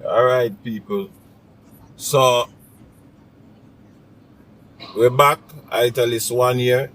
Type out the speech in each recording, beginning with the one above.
All right, people. So we're back at least 1 year,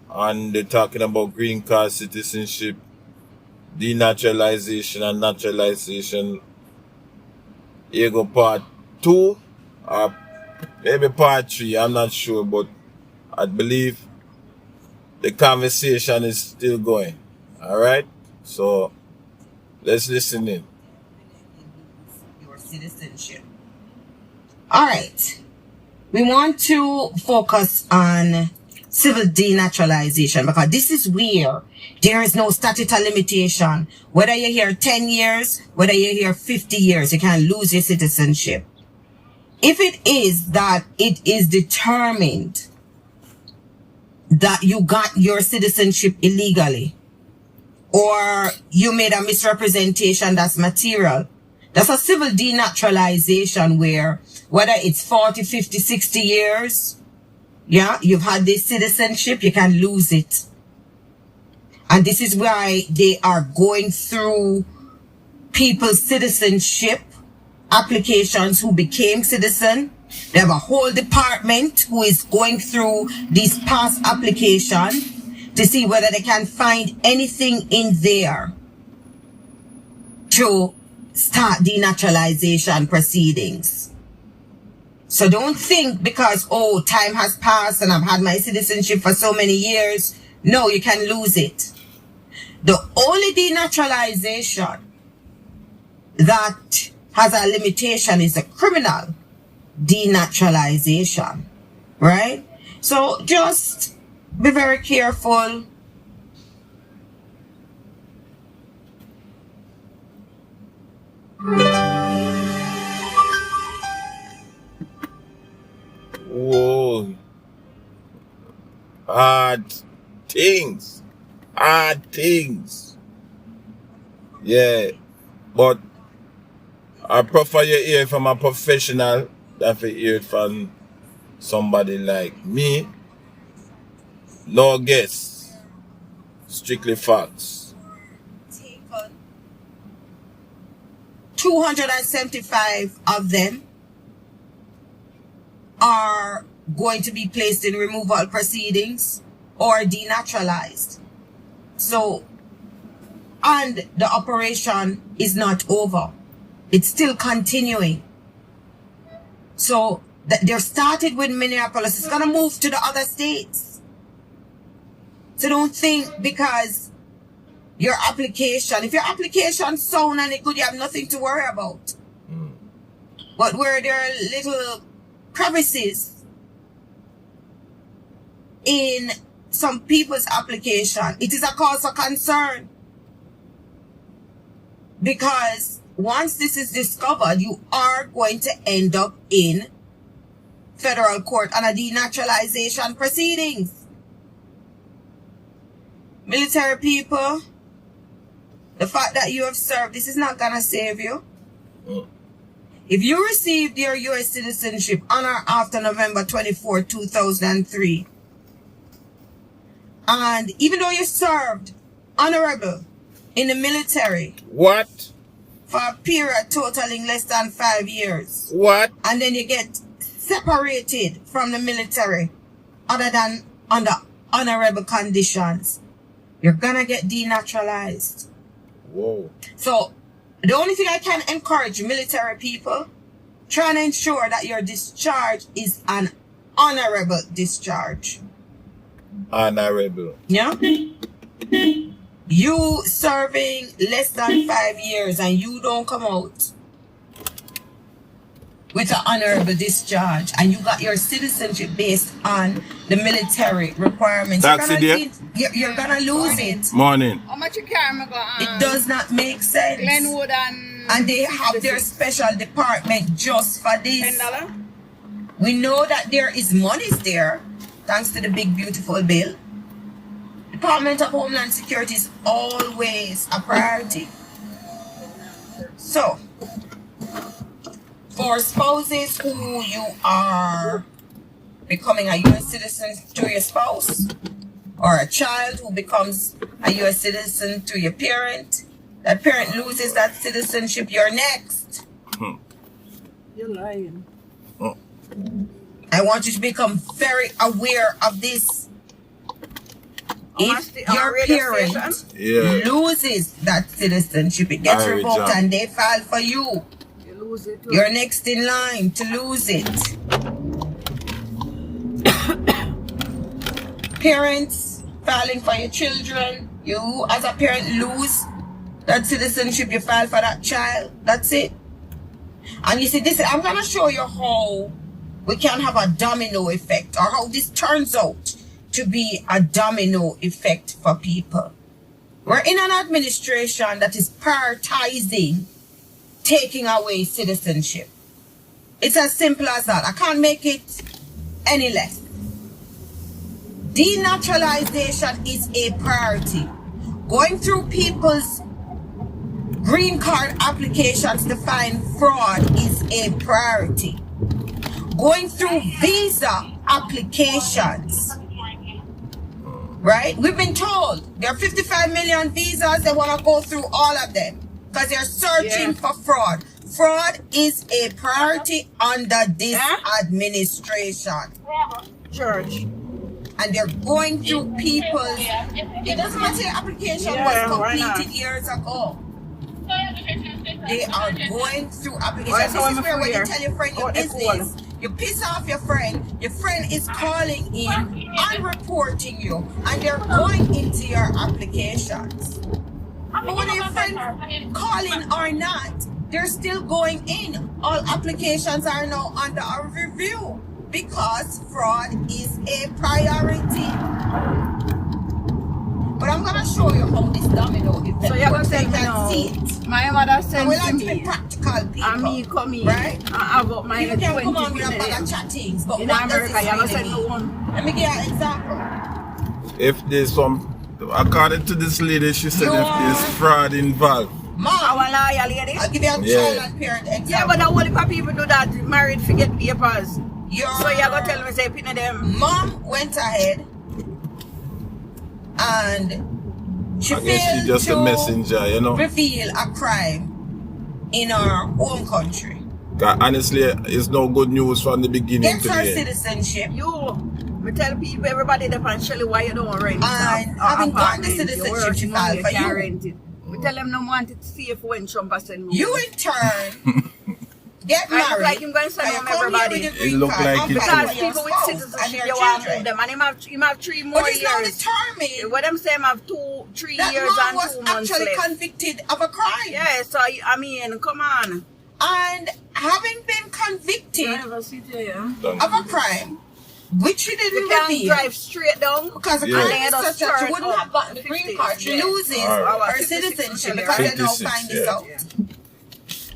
and they're talking about green card citizenship, denaturalization, and naturalization. Here go part two, or maybe part three. I'm not sure, but I believe the conversation is still going. All right. So let's listen in. Your citizenship. All right. We want to focus on civil denaturalization because this is where there is no statute of limitation. Whether you're here 10 years, whether you're here 50 years, you can lose your citizenship. If it is that it is determined that you got your citizenship illegally, or you made a misrepresentation that's material, that's a civil denaturalization where whether it's 40, 50, 60 years, yeah, you've had this citizenship, you can lose it. And this is why they are going through people's citizenship applications who became citizen. They have a whole department who is going through these past applications to see whether they can find anything in there to start denaturalization proceedings. So don't think because, oh, time has passed and I've had my citizenship for so many years. No, you can lose it. The only denaturalization that has a limitation is a criminal denaturalization, right? So just be very careful. Whoa. Hard things. Hard things. Yeah. But I prefer you hear from a professional than to hear it from somebody like me. No guess. Strictly facts. 275 of them are going to be placed in removal proceedings or denaturalized. So, and the operation is not over. It's still continuing. So, they're started with Minneapolis. It's going to move to the other states. So don't think because your application, if your application sound and it good, you have nothing to worry about. But where there are little crevices in some people's application, it is a cause for concern. Because once this is discovered, you are going to end up in federal court on a denaturalization proceedings. Military people, the fact that you have served, this is not going to save you. If you received your U.S. citizenship on or after November 24, 2003, and even though you served honorable in the military, What? for a period totaling less than 5 years, What? and then you get separated from the military other than under honorable conditions, you're gonna get denaturalized. Whoa. So the only thing I can encourage military people, try and ensure that your discharge is an honorable discharge. Honorable. Yeah? You serving less than 5 years and you don't come out with an honorable discharge and you got your citizenship based on the military requirements, you're gonna lose it. Morning. How much you carry go on? It does not make sense. Glenwood and they have their special department just for this. $10? We know that there is monies there, thanks to the big beautiful bill. Department of Homeland Security is always a priority. So, for spouses who you are becoming a U.S. citizen through your spouse, or a child who becomes a U.S. citizen through your parent, that parent loses that citizenship, you're next. You're lying. I want you to become very aware of this. If your parent loses that citizenship, it gets revoked and they file for you. You lose it too. You're next in line to lose it. Parents filing for your children. You as a parent lose that citizenship, you file for that child. That's it. And you see, this I'm going to show you how we can have a domino effect, or how this turns out to be a domino effect for people. We're in an administration that is prioritizing taking away citizenship. It's as simple as that. I can't make it any less. Denaturalization is a priority. Going through people's green card applications to find fraud is a priority. Going through visa applications, right? We've been told there are 55 million visas. They want to go through all of them because they're searching for fraud. Fraud is a priority under this administration. Church. And they're going through people's... It doesn't matter your application was completed years ago. They are going through applications. This is where when you tell your friend your business, you piss off your friend is calling in and reporting you, and they're going into your applications. But whether your friend calling or not, they're still going in. All applications are now under a review because fraud is a priority. But I'm going to show you how this domino effect. So you're going to tell me now, my mother sent we to like to me, be practical people. and me come in, right? I got my You can 20 come on with a minutes. bag of chattings, but In what America, does you're going to this send really me mean? one. Let me give you an example. If there's some, according to this lady, she said if there's fraud involved. Mom, Our lawyer lady. I'll give you a child and parent example. Yeah, but the whole heap of people do that, married forget papers. So Your you're going to tell me, say, pin them. mom went ahead and she I guess she's failed just to a messenger, you know. reveal a crime in our home country. 'Cause honestly, it's no good news from the beginning Gets to her the end. citizenship. Me tell people, everybody there on Shelly, why you don't rent And having gotten the citizenship, she filed for you. Rent it. Me tell them no want it safe when Trump send me. You in turn get I look married. like him going to send and you home come here everybody. with your It green look card like and it fight Because for your people with spouse citizenship, and your you want to move children. them, and him have 3 more But it's now years. determined What them say, him have 3 that years mom and was 2 months actually left. convicted of a crime. Yeah, so I mean, come on. And having been convicted Done. of a crime, which she You didn't can reveal, drive straight down. because the Yeah. crime And is they such just that she turn wouldn't up have gotten the 50, green card. She yeah. loses Alright. her 56 citizenship yeah. because they now 56, find this yeah. out.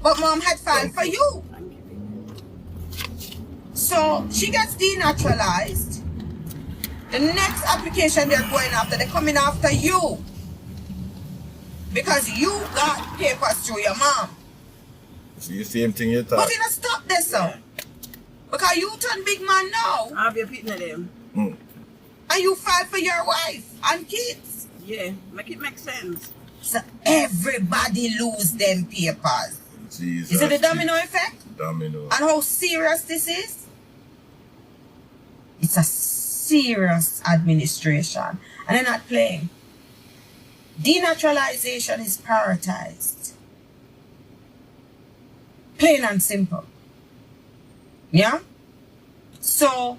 But mom had filed for you. So she gets denaturalized. The next application they're going after, they're coming after you. Because you got papers through your mom. See the same thing you But thought. you don't stop this, so. Because you turn big man now. I have your pitting them. And you file for your wife and kids. Yeah, make it make sense. So everybody lose them papers. Jesus. Is it the domino effect? Domino. And how serious this is? It's a serious administration. And they're not playing. Denaturalization is prioritized. Plain and simple. Yeah? So,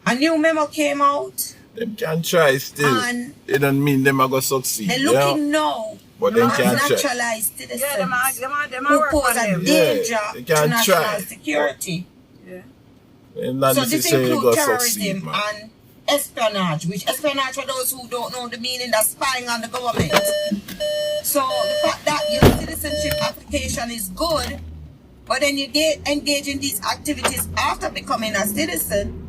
a new memo came out. Them can try still. And It don't mean them are going to succeed. they're Yeah? looking now But they at can try. naturalized citizens Yeah, them who work pose on a them. danger Yeah, they to can national try. security. Yeah. And not So this necessarily includes going to succeed, terrorism man. and espionage, which espionage, for those who don't know the meaning, that's spying on the government. So the fact that your citizenship application is good, but then you get engaged in these activities after becoming a citizen,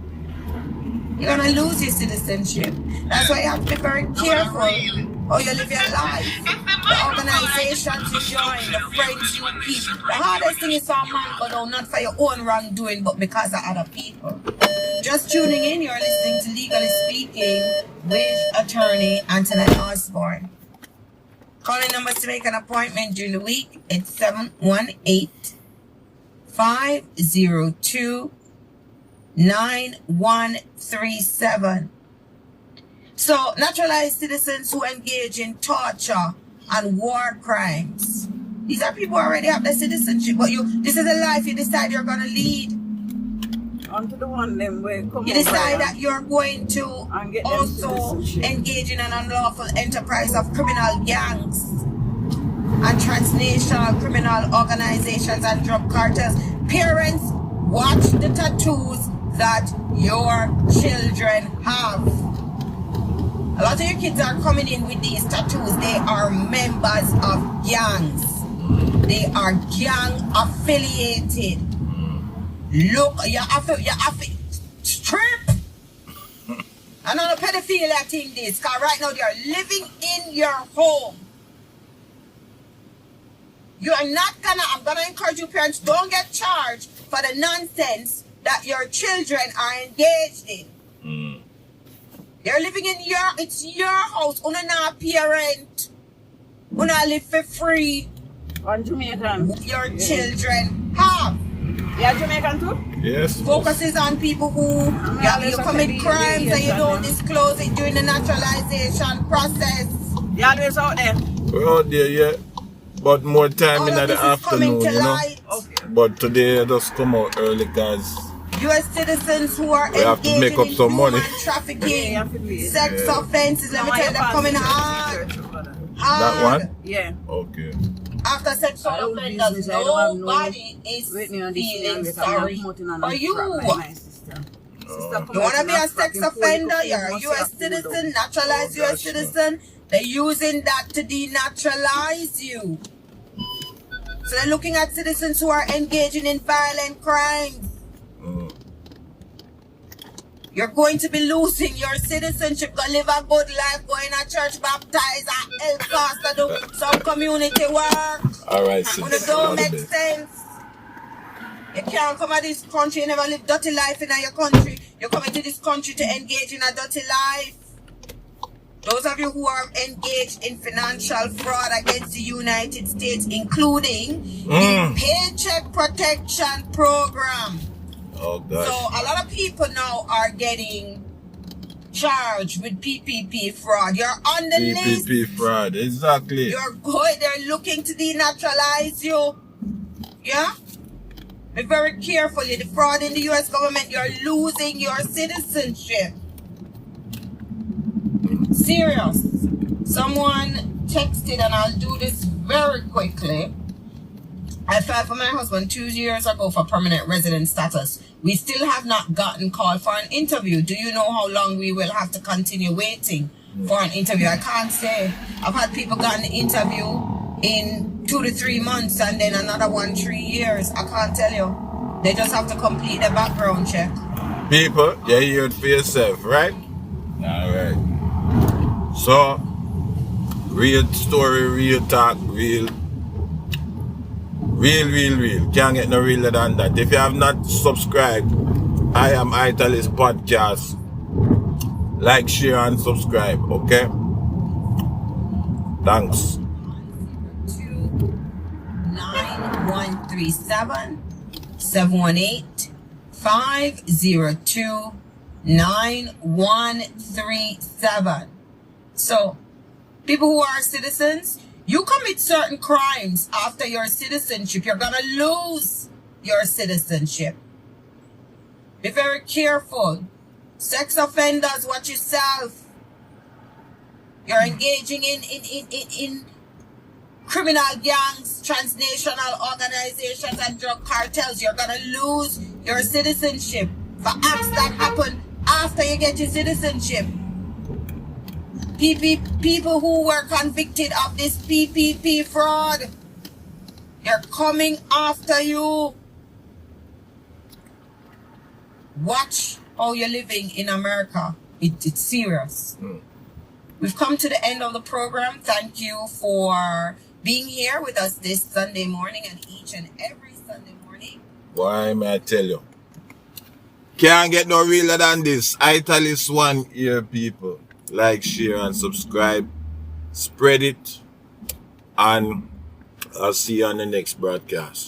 you're gonna lose your citizenship. That's why you have to be very careful how you live your life. The organizations you join, the friends you keep. The hardest thing is for a man go down, not for your own wrongdoing, but because of other people. Just tuning in, you're listening to Legally Speaking with attorney Antoinette Osborne. Calling numbers to make an appointment during the week, it's 502-9137. So, naturalized citizens who engage in torture and war crimes. These are people who already have their citizenship, but this is a life you decide you're going to lead. Onto the one them where come You over decide that you're going to and get them also citizenship. engage in an unlawful enterprise of criminal gangs and transnational criminal organizations and drug cartels. Parents, watch the tattoos that your children have. A lot of your kids are coming in with these tattoos. They are members of gangs. They are gang affiliated. Look, you have to strip. Another pedophilia thing this, because right now they are living in your home. You are not I'm gonna encourage you parents, don't get charged for the nonsense that your children are engaged in. They're living in it's your house. Una not parent. Una live for free. On Jamaican. Your children have. Yeah, Jamaican too? Yes. Focuses on people who you commit crimes and you don't disclose it during the naturalization process. You always out there? We're out there, yeah. But more time All in of the this is coming afternoon, to you know. light. Okay. But today I just come out early because U.S. citizens who are we have to engaging make up in some human money. trafficking, Yeah, yeah. sex offenses, let me tell you, they're coming hard. That one? Yeah. Okay. After sexual I don't offenders, business, I don't have no nobody is Waiting on this feeling thing, sorry I'm promoting on for the you. track like my sister. You want to be a sex offender? You're a U.S. citizen, naturalized Oh, U.S. gosh, citizen. They're using that to denaturalize you. So they're looking at citizens who are engaging in violent crimes. You're going to be losing your citizenship. Go live a good life, go in a church, baptize, and help pastor do some community work. Alright, When sis. it don't All the make best. sense. You can't come to this country, you never live dirty life in your country. You're coming to this country to engage in a dirty life. Those of you who are engaged in financial fraud against the United States, including the Paycheck Protection Program. Oh gosh. So a lot of people now are getting charged with PPP fraud. You're on the list. PPP fraud, exactly. They're looking to denaturalize you. Yeah? Be very careful. The fraud in the US government, you're losing your citizenship. Serious. Someone texted, and I'll do this very quickly. I filed for my husband 2 years ago for permanent resident status. We still have not gotten called for an interview. Do you know how long we will have to continue waiting for an interview? I can't say. I've had people got an interview in 2 to 3 months and then another one 3 years. I can't tell you. They just have to complete the background check. People, you hear it for yourself, right? Alright. So, real story, real talk, real. Can't get no realer than that. If you have not subscribed, I am Italy's podcast. Like, share, and subscribe, okay? Thanks. 9137 718-502-9137. So, people who are citizens, you commit certain crimes after your citizenship, you're gonna lose your citizenship. Be very careful. Sex offenders, watch yourself. You're engaging in criminal gangs, transnational organizations, and drug cartels. You're gonna lose your citizenship for acts that happen after you get your citizenship. People who were convicted of this PPP fraud, they're coming after you. Watch how you're living in America. It's serious. We've come to the end of the program. Thank you for being here with us this Sunday morning and each and every Sunday morning. Why may I tell you? Can't get no realer than this. Italy's one here, people. Like, share, and subscribe. Spread it. And I'll see you on the next broadcast.